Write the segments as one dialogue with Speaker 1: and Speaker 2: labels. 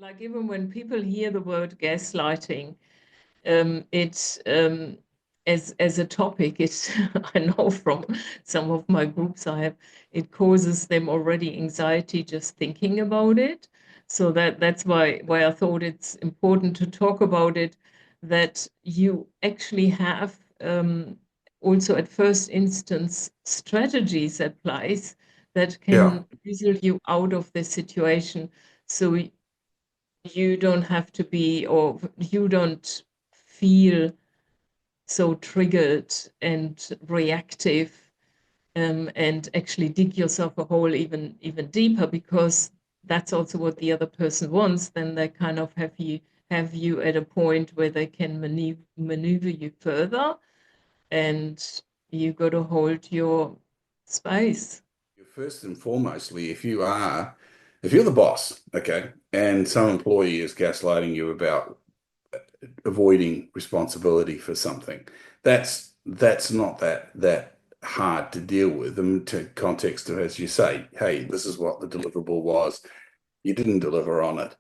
Speaker 1: Like even when people hear the word gaslighting, it's as a topic, it's I know from some of my groups I have, it causes them already anxiety just thinking about it. So that's why I thought it's important to talk about it, that you actually have also at first instance strategies at place that
Speaker 2: Yeah.
Speaker 1: can whistle you out of the situation. So you don't have to be, or you don't feel so triggered and reactive, and actually dig yourself a hole even deeper, because that's also what the other person wants. Then they kind of have you at a point where they can maneuver you further, and you got to hold your space.
Speaker 2: First and foremostly, if you're the boss, okay, and some employee is gaslighting you about avoiding responsibility for something, that's not that hard to deal with. And to context of, as you say, hey, this is what the deliverable was. You didn't deliver on it.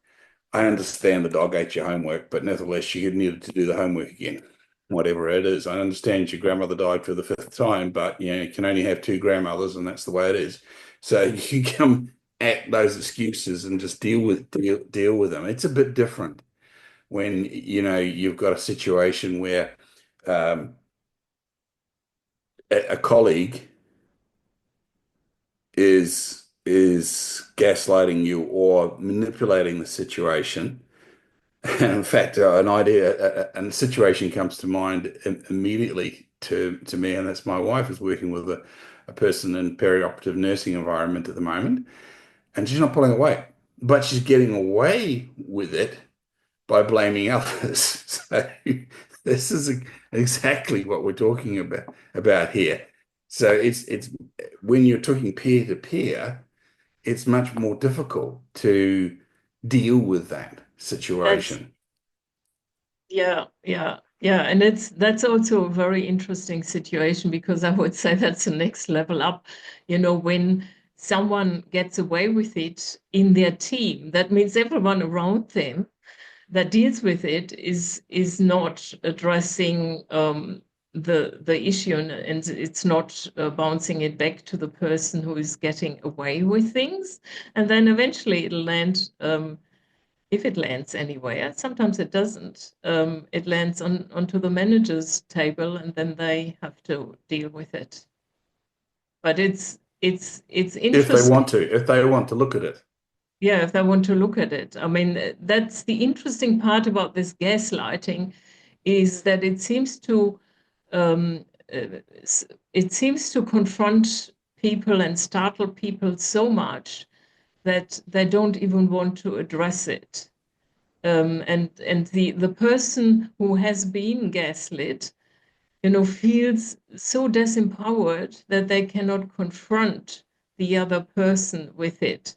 Speaker 2: I understand the dog ate your homework, but nevertheless, you needed to do the homework again, whatever it is. I understand your grandmother died for the fifth time, but you can only have two grandmothers, and that's the way it is. So you come at those excuses and just deal with them. It's a bit different when you've got a situation where um, a colleague is gaslighting you or manipulating the situation. In fact, a situation comes to mind immediately to me, and that's my wife is working with a person in perioperative nursing environment at the moment, and she's not pulling away, but she's getting away with it by blaming others. So this is exactly what we're talking about here. So it's when you're talking peer to peer, it's much more difficult to deal with that
Speaker 1: That's
Speaker 2: situation.
Speaker 1: Yeah, yeah, yeah. And that's also a very interesting situation, because I would say that's the next level up. When someone gets away with it in their team, that means everyone around them that deals with it is not addressing the issue, and it's not bouncing it back to the person who is getting away with things. And then eventually it'll land, if it lands anywhere. Sometimes it doesn't. It lands onto the manager's table, and then they have to deal with it. But it's interesting.
Speaker 2: If they want to look at it.
Speaker 1: Yeah, if they want to look at it. I mean, that's the interesting part about this gaslighting, is that um, uh, it seems to confront people and startle people so much that they don't even want to address it. And the person who has been gaslit, feels so disempowered that they cannot confront the other person with it.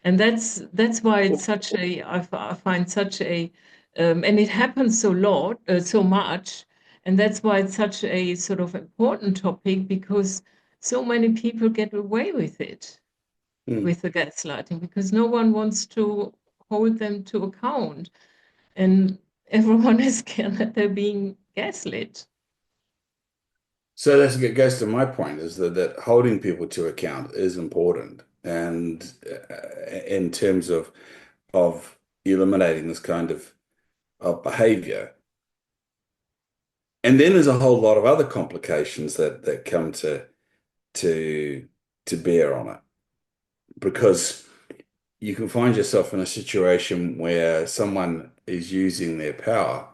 Speaker 1: And that's why it's such a I find such a and it happens so much, and that's why it's such a sort of important topic, because so many people get away with it,
Speaker 2: Hmm.
Speaker 1: with the gaslighting, because no one wants to hold them to account, and everyone is scared that they're being gaslit.
Speaker 2: So it goes to my point is that holding people to account is important, and in terms of eliminating this kind of behavior. And then there's a whole lot of other complications that come to to bear on it, because you can find yourself in a situation where someone is using their power,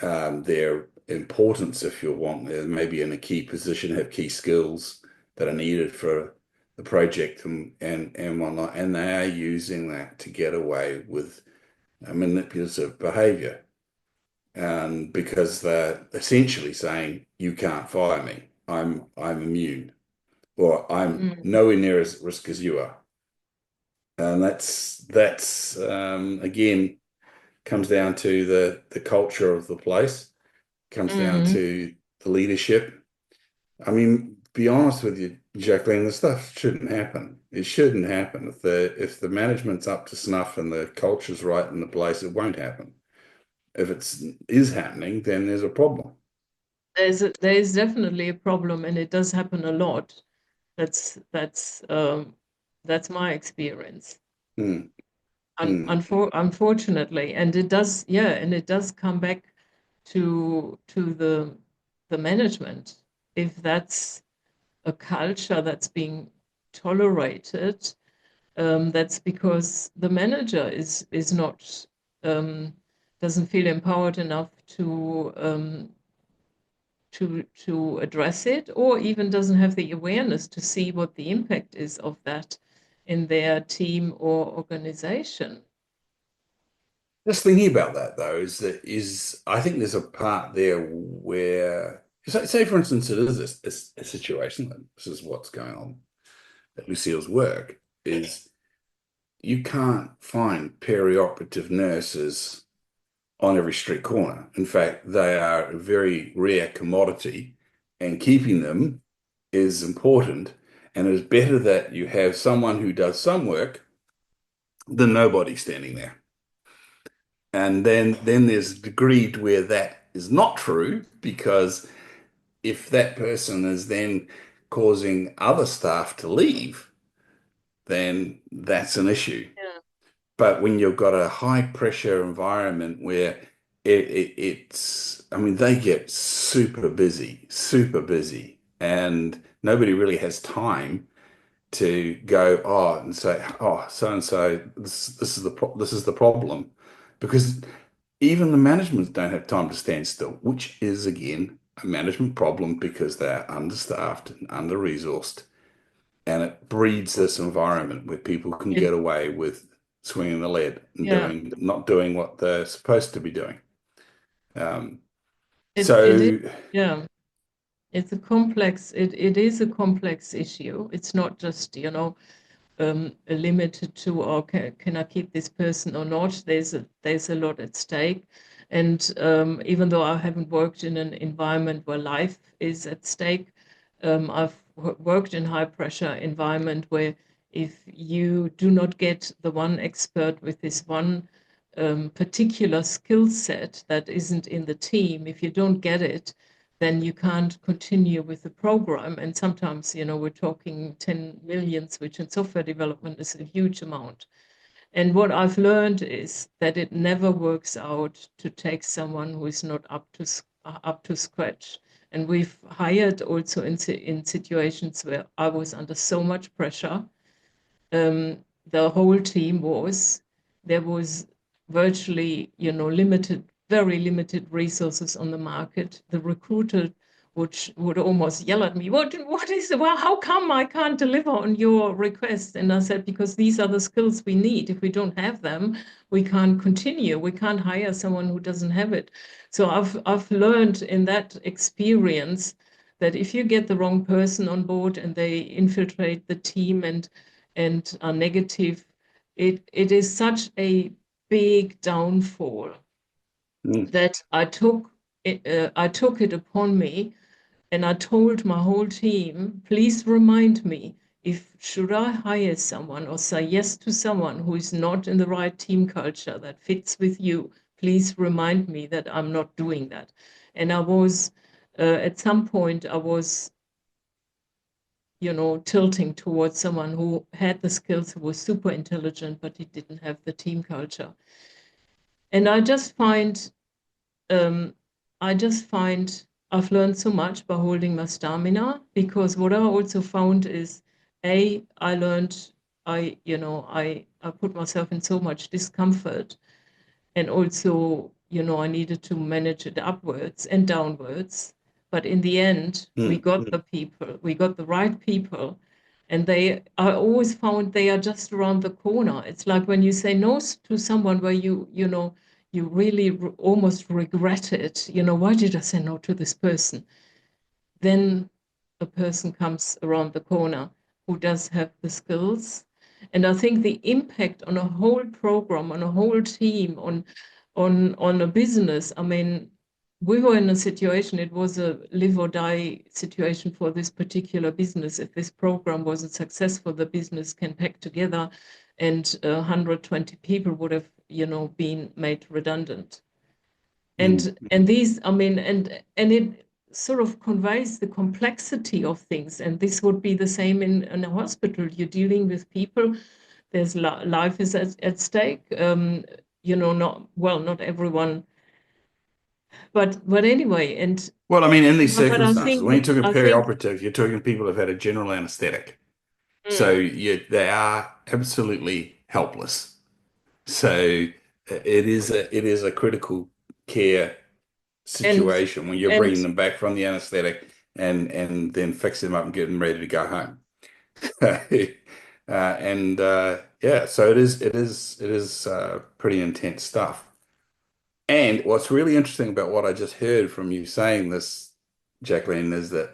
Speaker 2: their importance, if you want, maybe in a key position, have key skills that are needed for the project and whatnot, and they are using that to get away with manipulative behavior. Because they're essentially saying, you can't fire me. I'm immune, or I'm
Speaker 1: Mm.
Speaker 2: nowhere near as at risk as you are. And that's again comes down to the culture of the place, comes down
Speaker 1: Mm.
Speaker 2: to the leadership. I mean, be honest with you, Jacqueline, this stuff shouldn't happen. It shouldn't happen. If the management's up to snuff and the culture's right in the place, it won't happen. If is happening, then there's a problem.
Speaker 1: There is definitely a problem, and it does happen a lot. That's my experience.
Speaker 2: Mm, mm.
Speaker 1: Unfortunately, and it does, yeah, and it does come back to the management. If that's a culture that's being tolerated, that's because the manager is not doesn't feel empowered enough to address it, or even doesn't have the awareness to see what the impact is of that in their team or organization.
Speaker 2: Just thinking about that though is I think there's a part there where say for instance it is a situation that this is what's going on at Lucille's work is you can't find perioperative nurses on every street corner. In fact, they are a very rare commodity, and keeping them is important. And it's better that you have someone who does some work than nobody standing there. And then there's a degree to where that is not true, because if that person is then causing other staff to leave, then that's an issue.
Speaker 1: Yeah.
Speaker 2: But when you've got a high pressure environment where I mean, they get super busy, and nobody really has time to go, oh, and say, oh, so and so, this is the problem, because even the management don't have time to stand still, which is again a management problem because they're understaffed and under-resourced. And it breeds this environment where people can
Speaker 1: It,
Speaker 2: get away with swinging the lead and
Speaker 1: yeah,
Speaker 2: not doing what they're supposed to be doing. Um,
Speaker 1: it is,
Speaker 2: so,
Speaker 1: yeah. It is a complex issue. It's not just, limited to, or can I keep this person or not? There's a lot at stake. And even though I haven't worked in an environment where life is at stake, I've worked in high pressure environment where if you do not get the one expert with this one particular skill set that isn't in the team, if you don't get it, then you can't continue with the program. And sometimes, we're talking 10 millions, which in software development is a huge amount. And what I've learned is that it never works out to take someone who is not up to scratch. And we've hired also in situations where I was under so much pressure. The whole team there was virtually, very limited resources on the market. The recruiter would almost yell at me, what is it? Well, how come I can't deliver on your request? And I said, because these are the skills we need. If we don't have them, we can't continue. We can't hire someone who doesn't have it. So I've learned in that experience that if you get the wrong person on board and they infiltrate the team and are negative, it is such a big downfall that I took it upon me, and I told my whole team, please remind me if should I hire someone or say yes to someone who is not in the right team culture that fits with you, please remind me that I'm not doing that. And I was at some point I was tilting towards someone who had the skills, who was super intelligent, but he didn't have the team culture. And um, I just find I've learned so much by holding my stamina, because what I also found is, I learned, I put myself in so much discomfort, and also, I needed to manage it upwards and downwards. But in the end, we
Speaker 2: mm,
Speaker 1: got we got the right people, and I always found they are just around the corner. It's like when you say no to someone where you really almost regret it. Why did I say no to this person? Then a person comes around the corner who does have the skills. And I think the impact on a whole program, on a whole team, on a business, I mean, we were in a situation, it was a live or die situation for this particular business. If this program wasn't successful, the business can pack together and 120 people would have, been made redundant. And these, I mean, and it sort of conveys the complexity of things. And this would be the same in a hospital. You're dealing with people, there's life is at stake. Not everyone, but anyway, and
Speaker 2: Well, I mean, in these
Speaker 1: but I
Speaker 2: circumstances, when you're
Speaker 1: think
Speaker 2: talking
Speaker 1: I think
Speaker 2: perioperative, you're talking people who've had a general anesthetic. So
Speaker 1: mm,
Speaker 2: they are absolutely helpless. So it is a critical care
Speaker 1: and
Speaker 2: situation when you're
Speaker 1: and
Speaker 2: bringing them back from the anesthetic and then fixing them up and getting them ready to go home. Yeah, so it is pretty intense stuff. And what's really interesting about what I just heard from you saying this, Jacqueline, is that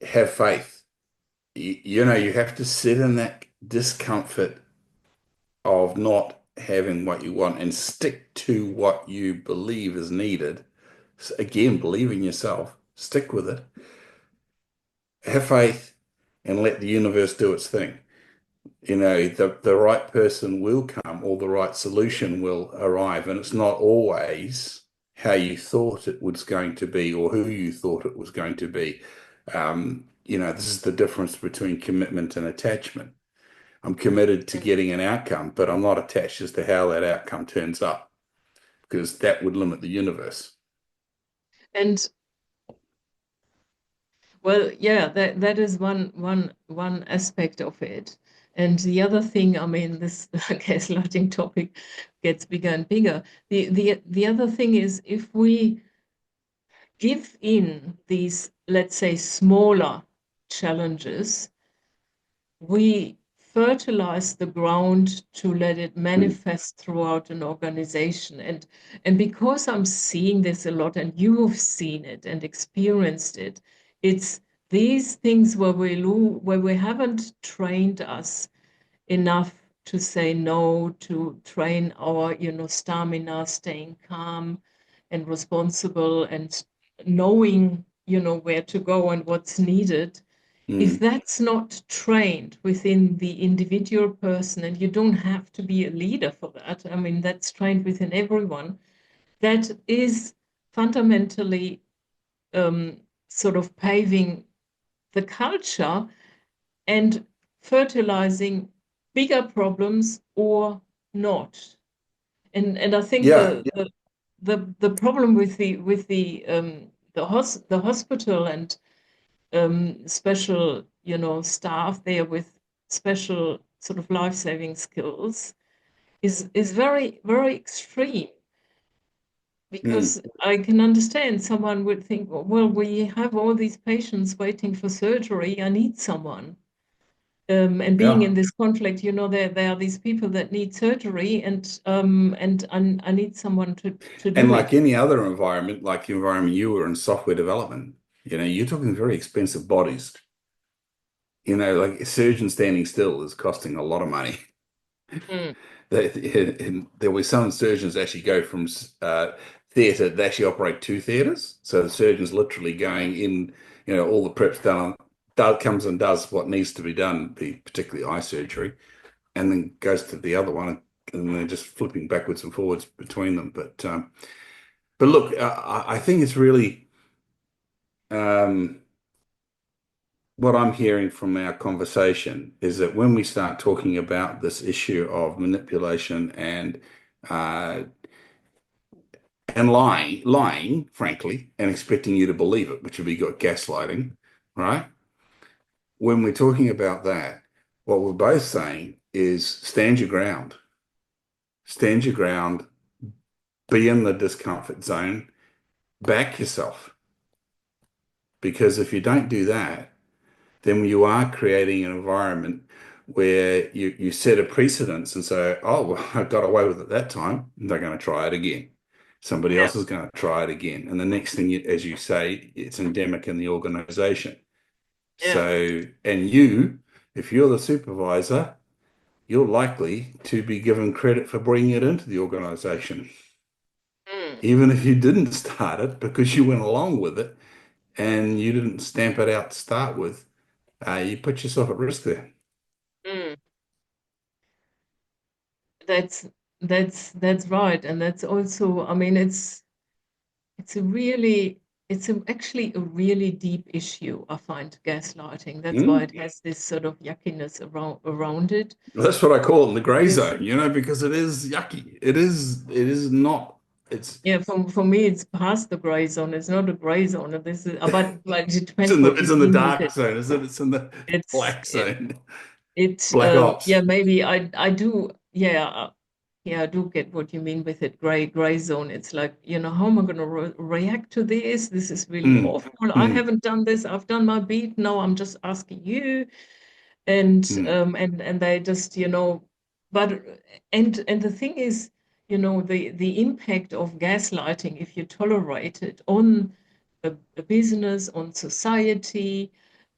Speaker 2: have faith. You have to sit in that discomfort of not having what you want and stick to what you believe is needed. So again, believe in yourself, stick with it, have faith, and let the universe do its thing. The right person will come or the right solution will arrive, and it's not always how you thought it was going to be or who you thought it was going to be. This is the difference between commitment and attachment. I'm committed to getting an outcome, but I'm not attached as to how that outcome turns up because that would limit the universe.
Speaker 1: and well, yeah, that is one aspect of it. And the other thing, I mean, this gaslighting topic gets bigger and bigger. The other thing is if we give in these, let's say, smaller challenges, we fertilize the ground to let it
Speaker 2: Mm,
Speaker 1: manifest throughout an organization. And because I'm seeing this a lot, and you've seen it and experienced it, it's these things where we haven't trained us enough to say no, to train our, stamina, staying calm and responsible and knowing, where to go and what's needed. If
Speaker 2: mm.
Speaker 1: that's not trained within the individual person, and you don't have to be a leader for that, I mean, that's trained within everyone, that is fundamentally sort of paving the culture and fertilizing bigger problems or not. And I think
Speaker 2: Yeah,
Speaker 1: the problem with the hospital and special, staff there with special sort of life-saving skills is very, very extreme.
Speaker 2: mm,
Speaker 1: Because I can understand someone would think, well, we have all these patients waiting for surgery. I need someone. And being
Speaker 2: yeah.
Speaker 1: in this conflict, there are these people that need surgery, and I need someone to
Speaker 2: And
Speaker 1: do
Speaker 2: like
Speaker 1: it.
Speaker 2: any other environment, like the environment you were in software development, you're talking very expensive bodies. Like a surgeon standing still is costing a lot of money.
Speaker 1: Mm.
Speaker 2: And there were some surgeons actually go from theatre, they actually operate two theatres. So the surgeon's literally going in, all the prep's done, comes and does what needs to be done, particularly eye surgery, and then goes to the other one, and they're just flipping backwards and forwards between them. But look, I think it's really um, what I'm hearing from our conversation is that when we start talking about this issue of manipulation uh, and lying, frankly, and expecting you to believe it, which would be got gaslighting, right? When we're talking about that, what we're both saying is stand your ground, be in the discomfort zone, back yourself. Because if you don't do that, then you are creating an environment where you set a precedence and say, oh, well, I got away with it that time. They're going to try it again. Somebody
Speaker 1: Yeah,
Speaker 2: else is going to try it again. And the next thing, as you say, it's endemic in the organization.
Speaker 1: yeah.
Speaker 2: So, and you, if you're the supervisor, you're likely to be given credit for bringing it into the organization. even if you didn't start it because you went along with it and you didn't stamp it out to start with, you put yourself at risk there.
Speaker 1: Mm. That's that's right, and that's also, I mean, it's a really actually a really deep issue. I find gaslighting. That's why
Speaker 2: Mm.
Speaker 1: it has this sort of yuckiness around it.
Speaker 2: That's what I call it in the gray
Speaker 1: This,
Speaker 2: zone, because it is yucky. It is not, it's,
Speaker 1: yeah, for me, it's past the gray zone. It's not a gray zone. This is, but like it
Speaker 2: it's
Speaker 1: depends what
Speaker 2: it's
Speaker 1: you
Speaker 2: in the
Speaker 1: mean with
Speaker 2: dark
Speaker 1: it.
Speaker 2: zone, is it? It's in the
Speaker 1: It's
Speaker 2: black zone,
Speaker 1: it
Speaker 2: black
Speaker 1: yeah,
Speaker 2: ops.
Speaker 1: maybe I do, yeah, yeah, I do get what you mean with it. Gray zone. It's like, how am I going to react to this? This is really
Speaker 2: Mm,
Speaker 1: awful. I
Speaker 2: mm,
Speaker 1: haven't done this. I've done my beat. No, I'm just asking you. And they just, but and the thing is, the impact of gaslighting, if you tolerate it on a business, on society,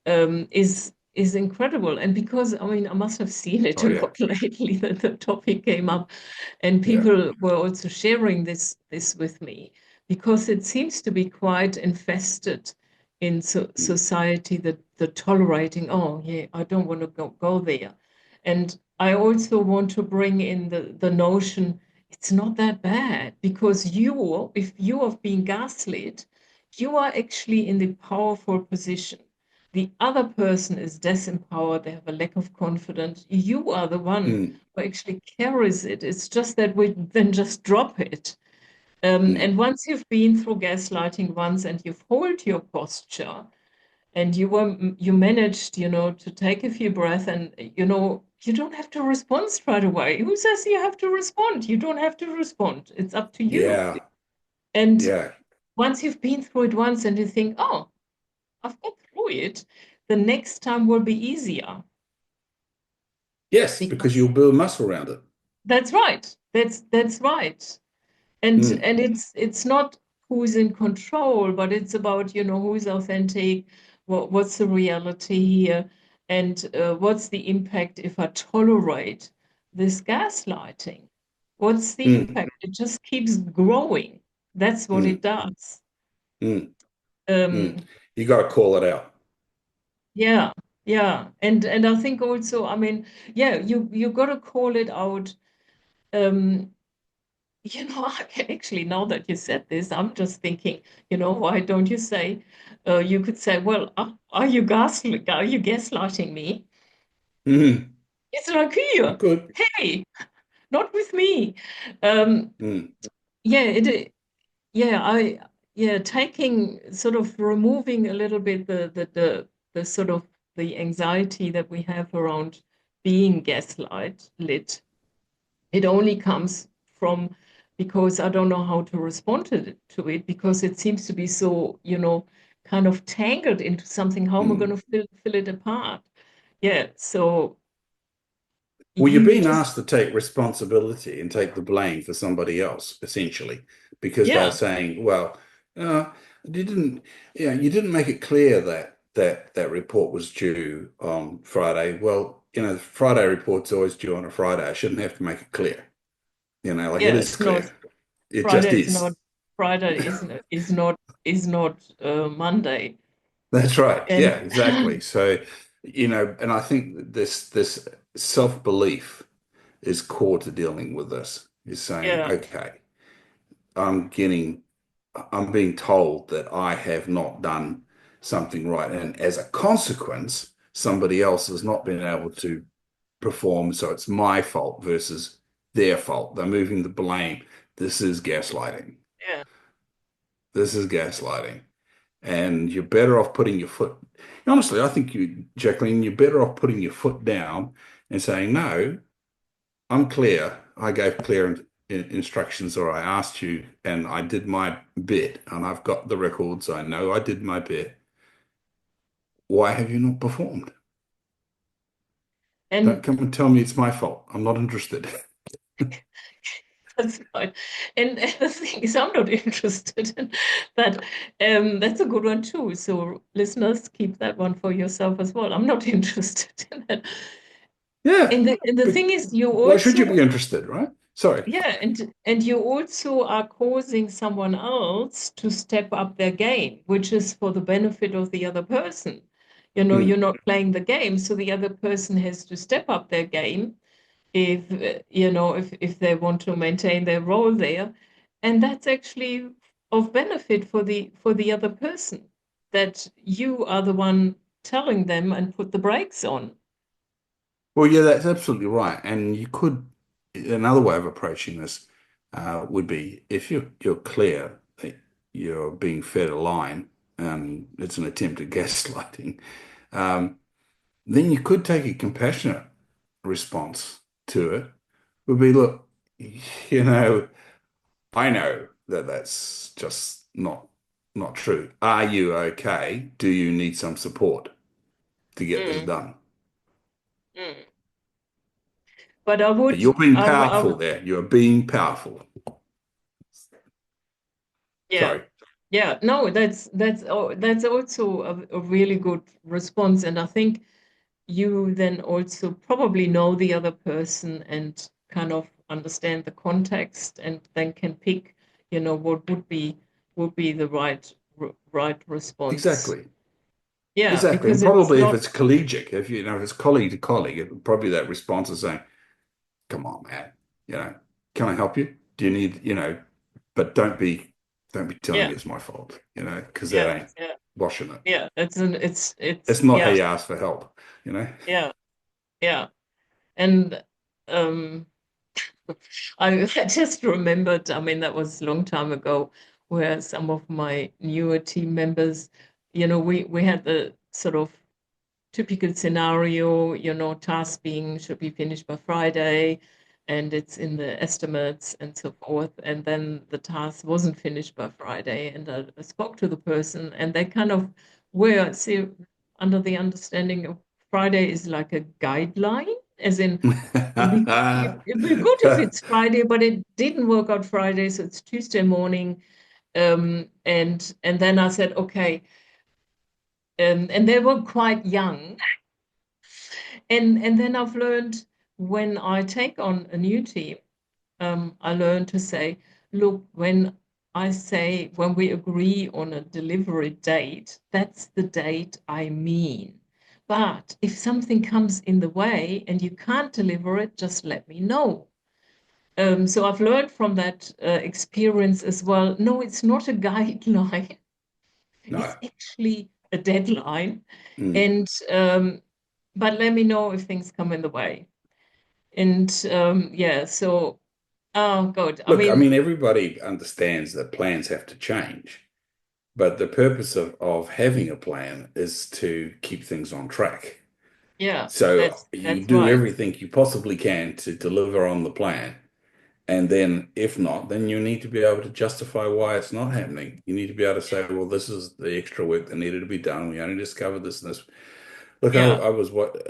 Speaker 1: is incredible. And because, I mean, I must have seen it
Speaker 2: oh
Speaker 1: a
Speaker 2: yeah,
Speaker 1: lot lately that the topic came up, and
Speaker 2: yeah,
Speaker 1: people were also sharing this with me, because it seems to be quite infested in
Speaker 2: mm,
Speaker 1: society, that the tolerating, oh yeah, I don't want to go there. And I also want to bring in the notion it's not that bad, because if you have been gaslit, you are actually in the powerful position. The other person is disempowered, they have a lack of confidence. You are the one
Speaker 2: mm,
Speaker 1: who actually carries it. It's just that we then just drop it.
Speaker 2: mm,
Speaker 1: And once you've been through gaslighting once and you've held your posture, and you managed, to take a few breaths, and you don't have to respond straight away. Who says you have to respond? You don't have to respond. It's up to you.
Speaker 2: yeah,
Speaker 1: And
Speaker 2: yeah.
Speaker 1: once you've been through it once and you think, oh, I've got through it, the next time will be easier.
Speaker 2: Yes, because
Speaker 1: Because
Speaker 2: you'll build muscle around it.
Speaker 1: that's right. That's right. And
Speaker 2: Mm,
Speaker 1: it's not who's in control, but it's about, who's authentic, what's the reality here, and what's the impact if I tolerate this gaslighting? What's the
Speaker 2: mm,
Speaker 1: impact? It just keeps growing. That's what it
Speaker 2: mm,
Speaker 1: does.
Speaker 2: mm, mm.
Speaker 1: Um,
Speaker 2: You got to call it out.
Speaker 1: yeah, yeah. And I think also, I mean, yeah, you got to call it out. Um, I can actually, now that you said this, I'm just thinking, why don't you say, you could say, well, are you gaslighting me?
Speaker 2: Mm,
Speaker 1: It's like,
Speaker 2: you
Speaker 1: here,
Speaker 2: could.
Speaker 1: hey, not with me. Um,
Speaker 2: Mm,
Speaker 1: yeah, yeah, yeah, taking, sort of removing a little bit the sort of the anxiety that we have around being gaslight lit. It only comes from, because I don't know how to respond to it, because it seems to be so, kind of tangled into something. How am I going
Speaker 2: mm.
Speaker 1: to fill it apart? Yeah, so
Speaker 2: Well, you're
Speaker 1: you
Speaker 2: being
Speaker 1: just,
Speaker 2: asked to take responsibility and take the blame for somebody else, essentially, because they're
Speaker 1: yeah,
Speaker 2: saying, "Well, uh, you didn't, you didn't make it clear that that report was due on Friday." Well, the Friday report's always due on a Friday. I shouldn't have to make it clear. Like it
Speaker 1: yeah,
Speaker 2: is
Speaker 1: it's not
Speaker 2: clear. It just
Speaker 1: Friday is not
Speaker 2: is.
Speaker 1: Friday is not Monday.
Speaker 2: That's right.
Speaker 1: And
Speaker 2: Yeah, exactly. So, and I think that this self-belief is core to dealing with this. Is saying,
Speaker 1: yeah,
Speaker 2: okay, I'm getting, I'm being told that I have not done something right, and as a consequence, somebody else has not been able to perform, so it's my fault versus their fault. They're moving the blame. This is gaslighting.
Speaker 1: yeah.
Speaker 2: This is gaslighting. And you're better off putting your foot, honestly, I think Jacqueline, you're better off putting your foot down and saying, no, I'm clear. I gave clear instructions, or I asked you and I did my bit, and I've got the records. I know I did my bit. Why have you not performed? Don't
Speaker 1: And
Speaker 2: come and tell me it's my fault. I'm not interested.
Speaker 1: that's fine. And the thing is, I'm not interested in that. That's a good one too. So listeners, keep that one for yourself as well. I'm not interested in that.
Speaker 2: Yeah,
Speaker 1: And the
Speaker 2: but
Speaker 1: thing is, you
Speaker 2: why should you
Speaker 1: also,
Speaker 2: be interested, right? Sorry.
Speaker 1: Yeah, and you also are causing someone else to step up their game, which is for the benefit of the other person. You know, you're
Speaker 2: Mm.
Speaker 1: not playing the game, so the other person has to step up their game if you know if they want to maintain their role there, and that's actually of benefit for the other person, that you are the one telling them and put the brakes on.
Speaker 2: Well, yeah, that's absolutely right. And you could, another way of approaching this would be if you're clear that you're being fed a line, it's an attempt at gaslighting, um, then you could take a compassionate response to it. Would be, look, you know, I know that that's just not true. Are you okay? Do you need some support to get this
Speaker 1: Mm,
Speaker 2: done?
Speaker 1: mm. But I would,
Speaker 2: You're being
Speaker 1: I
Speaker 2: powerful
Speaker 1: would,
Speaker 2: there. You're being powerful.
Speaker 1: yeah,
Speaker 2: Sorry.
Speaker 1: yeah. No, that's also a really good response, and I think you then also probably know the other person and kind of understand the context, and then can pick, you know, what would be the right response.
Speaker 2: Exactly.
Speaker 1: Yeah,
Speaker 2: Exactly. And
Speaker 1: because it's
Speaker 2: probably if
Speaker 1: not.
Speaker 2: it's collegiate, if you know, if it's colleague to colleague, probably that response is saying, come on, man, you know, can I help you? Do you need, you know, but don't be telling
Speaker 1: Yeah,
Speaker 2: me it's my fault, you know, because that
Speaker 1: yeah,
Speaker 2: ain't
Speaker 1: yeah,
Speaker 2: washing it.
Speaker 1: yeah. It's
Speaker 2: It's not how
Speaker 1: yeah,
Speaker 2: you ask for help, you know?
Speaker 1: yeah, yeah. And um I just remembered, I mean, that was a long time ago, where some of my newer team members, you know, we had the sort of typical scenario, you know, task being should be finished by Friday, and it's in the estimates and so forth. And then the task wasn't finished by Friday, and I spoke to the person, and they kind of were see, under the understanding of Friday is like a guideline, as in it'd be good if it's Friday, but it didn't work out Friday, so it's Tuesday morning. And then I said, okay, and they were quite young. And then I've learned, when I take on a new team, I learned to say, look, when we agree on a delivery date, that's the date I mean. But if something comes in the way and you can't deliver it, just let me know. So I've learned from that experience as well. No, it's not a guideline. It's
Speaker 2: No.
Speaker 1: actually a deadline.
Speaker 2: Mm.
Speaker 1: And but let me know if things come in the way. And yeah, so oh God, I
Speaker 2: Look, I
Speaker 1: mean,
Speaker 2: mean, everybody understands that plans have to change, but the purpose of having a plan is to keep things on track.
Speaker 1: yeah,
Speaker 2: So you
Speaker 1: that's
Speaker 2: do
Speaker 1: right.
Speaker 2: everything you possibly can to deliver on the plan. And then if not, then you need to be able to justify why it's not happening. You need to be able to say, well, this is the extra work that needed to be done. We only discovered this and this. Look,
Speaker 1: Yeah,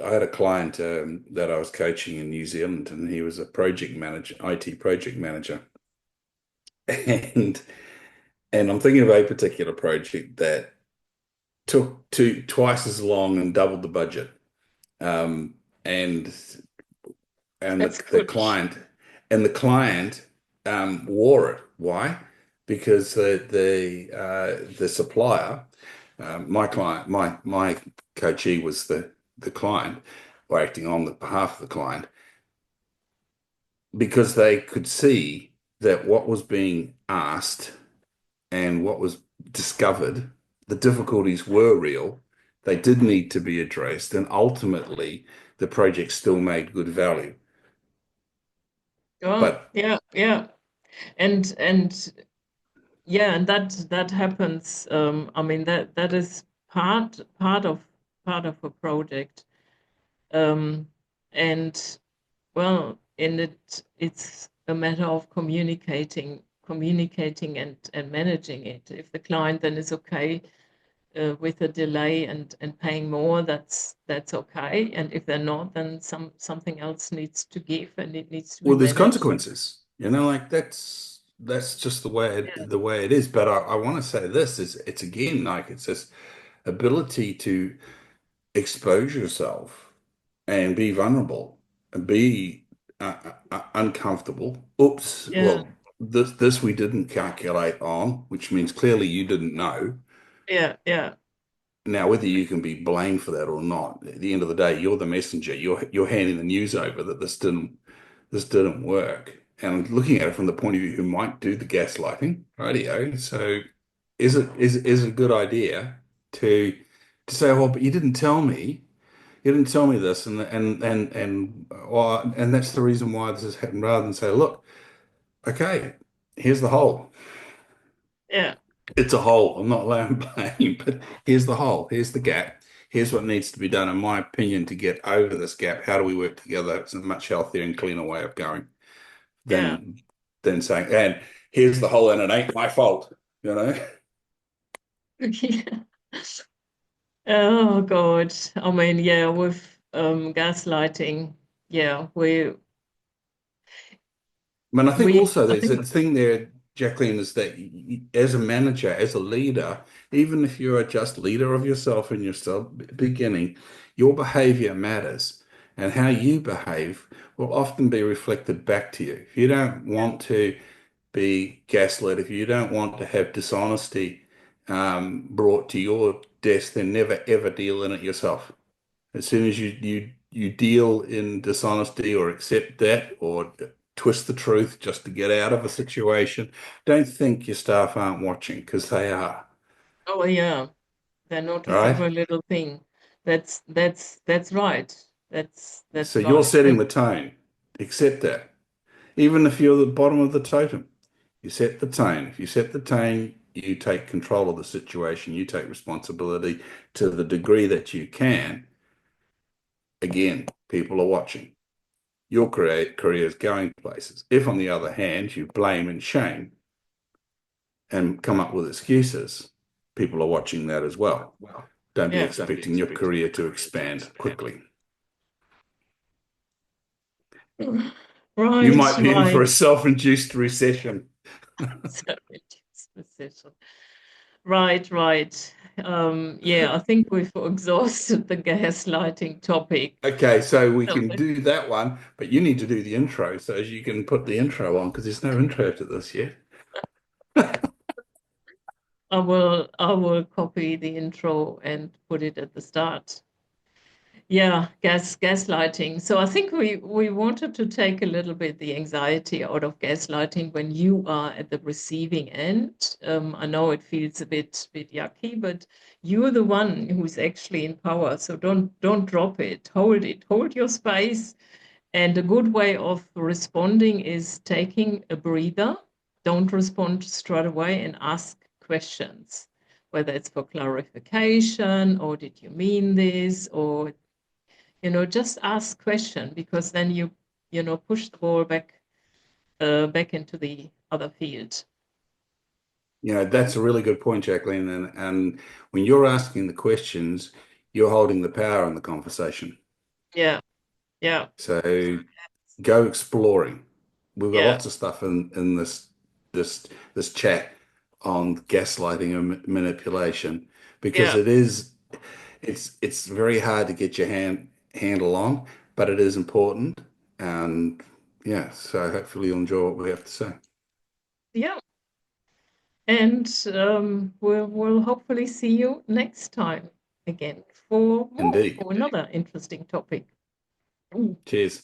Speaker 2: I had a client that I was coaching in New Zealand, and he was a project manager, IT project manager. And I'm thinking of a particular project that took twice as long and doubled the budget. Um, and
Speaker 1: that's
Speaker 2: the
Speaker 1: good.
Speaker 2: client wore it. Why? Because the supplier, my client, my coachee was the client, or acting on the behalf of the client, because they could see that what was being asked and what was discovered, the difficulties were real. They did need to be addressed, and ultimately, the project still made good value.
Speaker 1: Oh,
Speaker 2: But
Speaker 1: yeah, yeah. And yeah, and that happens. I mean, that is part of a project. Um, and well, in it's a matter of communicating and managing it. If the client then is okay with a delay and paying more, that's okay. And if they're not, then something else needs to give, and it needs to be
Speaker 2: well, there's
Speaker 1: managed.
Speaker 2: consequences, like that's just
Speaker 1: Yeah,
Speaker 2: the way it is. But I want to say this is it's again like it's this ability to expose yourself and be vulnerable and be uncomfortable. Oops,
Speaker 1: Yeah,
Speaker 2: well, this we didn't calculate on, which means clearly you didn't know.
Speaker 1: yeah, yeah,
Speaker 2: Now, whether you can be blamed for that or not, at the end of the day, you're the messenger. You're handing the news over that this didn't work. And looking at it from the point of view who might do the gaslighting, rightio. So is it a good idea to say, well, but you didn't tell me. You didn't tell me this, and that's the reason why this has happened, rather than say, look, okay, here's the hole.
Speaker 1: yeah,
Speaker 2: It's a hole. I'm not laying blame, but here's the hole. Here's the gap. Here's what needs to be done, in my opinion, to get over this gap. How do we work together? It's a much healthier and cleaner way of going
Speaker 1: yeah.
Speaker 2: than saying, and here's the hole, and it ain't my fault, you know?
Speaker 1: Yeah. Oh God. I mean, yeah, with gaslighting, yeah,
Speaker 2: I mean, I think also
Speaker 1: I
Speaker 2: there's
Speaker 1: think
Speaker 2: a thing there, Jacqueline, is that as a manager, as a leader, even if you're a just leader of yourself in yourself beginning, your behavior matters. And how you behave will often be reflected back to you. If you don't want to be gaslit, if you don't want to have dishonesty brought to your desk, then never ever deal in it yourself. As soon as you deal in dishonesty or accept that or twist the truth just to get out of a situation, don't think your staff aren't watching, because they are,
Speaker 1: oh yeah, they notice
Speaker 2: right?
Speaker 1: every little thing. That's right. That's
Speaker 2: So you're
Speaker 1: right.
Speaker 2: setting the tone. Accept that. Even if you're the bottom of the totem, you set the tone. If you set the tone, you take control of the situation, you take responsibility to the degree that you can. Again, people are watching. Your career is going places. If, on the other hand, you blame and shame and come up with excuses, people are watching that as well. Don't be
Speaker 1: Yeah.
Speaker 2: expecting your career to expand quickly. You
Speaker 1: Right,
Speaker 2: might be in for a
Speaker 1: right.
Speaker 2: self-induced recession.
Speaker 1: So reduce precision. Right, right. Yeah, I think we've exhausted the gaslighting topic.
Speaker 2: Okay, so we
Speaker 1: So
Speaker 2: can do that one, but you need to do the intro so as you can put the intro on, because there's no intro to this yet.
Speaker 1: I will copy the intro and put it at the start. Yeah, gaslighting. So I think we wanted to take a little bit the anxiety out of gaslighting when you are at the receiving end. I know it feels a bit yucky, but you're the one who's actually in power. So don't drop it. Hold your space. And a good way of responding is taking a breather. Don't respond straight away and ask questions, whether it's for clarification or did you mean this, or just ask question, because then you push the ball back into the other field.
Speaker 2: That's a really good point, Jacqueline. And when you're asking the questions, you're holding the power in the conversation.
Speaker 1: Yeah, yeah,
Speaker 2: So go exploring. We've got
Speaker 1: yeah,
Speaker 2: lots of stuff in this chat on gaslighting and manipulation, because
Speaker 1: yeah.
Speaker 2: it's very hard to get your handle on, but it is important. And yeah, so hopefully you'll enjoy what we have to say.
Speaker 1: Yeah. And we'll hopefully see you next time again for
Speaker 2: Indeed.
Speaker 1: another interesting topic. Mm.
Speaker 2: Cheers.